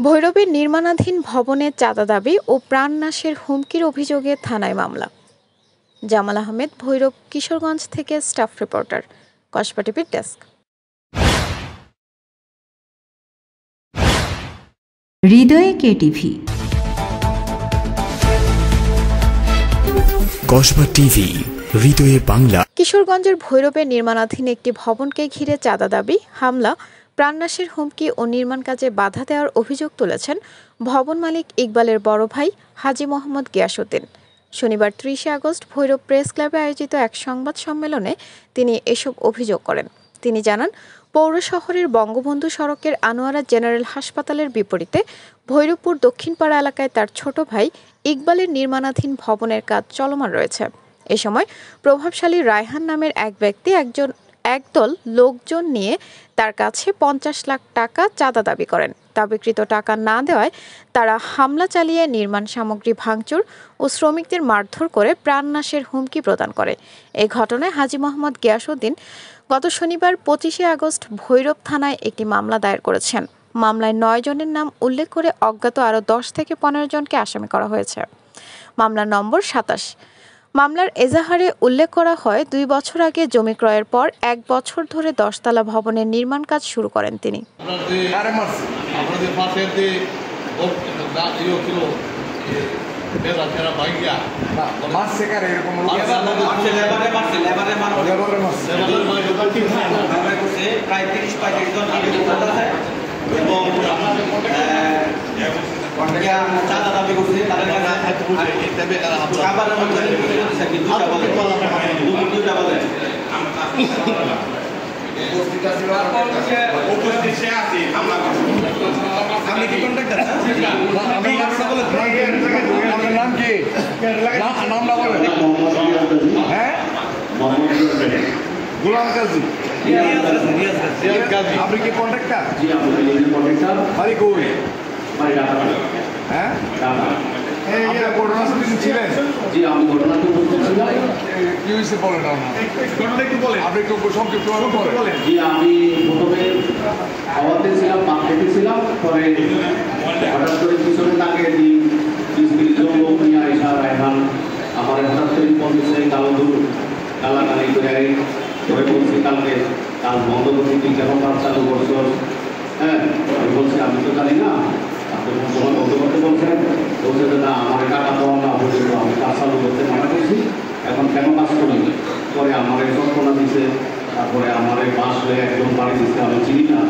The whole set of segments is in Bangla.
ভৈরবের নির্মাণাধীন ভবনে চাঁদা দাবি ও প্রাণনাশের হুমকির অভিযোগে থানায় মামলা। জামাল আহমেদ, ভৈরব, কিশোরগঞ্জ থেকে স্টাফ রিপোর্টার, কসবা টিভির ডেস্ক। হৃদয়ে কেটিভি, কসবা টিভি, হৃদয়ে বাংলা। কিশোরগঞ্জের ভৈরবে নির্মাণাধীন একটি ভবনকে ঘিরে চাঁদা দাবি, হামলা, প্রাণনাশের হুমকি ও নির্মাণ কাজে বাধা দেওয়ার অভিযোগ তুলেছেন ভবন মালিক ইকবালের বড় ভাই হাজী মোহাম্মদ গিয়াসউদ্দিন। শনিবার ৩০ আগস্ট ভৈরব প্রেস ক্লাবে আয়োজিত এক সংবাদ সম্মেলনে তিনি এসব অভিযোগ করেন। তিনি জানান, পৌর শহরের বঙ্গবন্ধু সড়কের আনোয়ারা জেনারেল হাসপাতালের বিপরীতে ভৈরবপুর দক্ষিণপাড়া এলাকায় তার ছোট ভাই ইকবালের নির্মাণাধীন ভবনের কাজ চলমান রয়েছে। এ সময় প্রভাবশালী রায়হান নামের এক ব্যক্তি একদল লোকজন নিয়ে তার কাছে ৫০ লাখ টাকা চাঁদা দাবি করেন। দাবিকৃত টাকা না দেওয়ায় তারা হামলা চালিয়ে নির্মাণ সামগ্রী ভাঙচুর ও শ্রমিকদের মারধর করে প্রাণনাশের হুমকি প্রদান করে। এই ঘটনায় হাজী মোহাম্মদ গিয়াসউদ্দিন গত শনিবার ২৫ আগস্ট ভৈরব থানায় একটি মামলা দায়ের করেছেন। মামলায় ৯ জনের নাম উল্লেখ করে অজ্ঞাত আরও ১০ থেকে ১৫ জনকে আসামি করা হয়েছে। মামলার নম্বর ২৭। মামলার এজাহারে উল্লেখ করা হয়, ২ বছর আগে জমি ক্রয়ের পর ১ বছর ধরে ১০ তলা ভবনের নির্মাণ কাজ শুরু করেন তিনি। চাঁদা দাবি করছে গোলাম কাজী, আপনি কি কন্ট্রাক্টর? বাড়ি কই? হ্যাঁ, ঘটনাস্থলে ছিলেন? জি, আমি ঘটনাটি বলতেছিলাম। কি হয়েছে বলেন, আপনি একটু সংক্ষিপ্ত বলেন। জি, আমি প্রথমে খাওয়াতে ছিলাম, মার্কেটে ছিলাম, পরে হঠাৎ করে পিছনে তাকে দিই ২০ জন লোক নিয়ে আইসা রায়হান আমার হঠাৎ করে বলতেছে গালাগালি করে বলছি কাল বন্ধ করছি, তুই কেন কাজ চালু করছো? হ্যাঁ, আমি বলছি আমি তো জানি না, আপনি তোমার বন্ধ করতে বলছেন। বলছে যে না, আমার টাকা দেওয়া না পর্যন্ত আমি কাজ চালু করতে মানা করছি, এখন কেন কাজ করি? পরে আমার যন্ত্রণা দিচ্ছে, তারপরে আমার বাস হয়ে একদম বাড়ি দিচ্ছে, আমি চিনি না,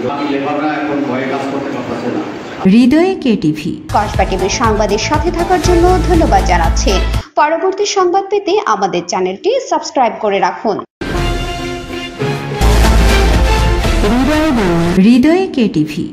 বাকি লেবাররা এখন ভয়ে কাজ করতে পারতেছে না। হৃদয়ে কেটিভি, কসবা টিভির সংবাদের সাথে থাকার জন্য ধন্যবাদ জানাচ্ছি। পরবর্তী সংবাদ পেতে আমাদের চ্যানেলটি সাবস্ক্রাইব করে রাখুন। হৃদয়ে কেটিভি।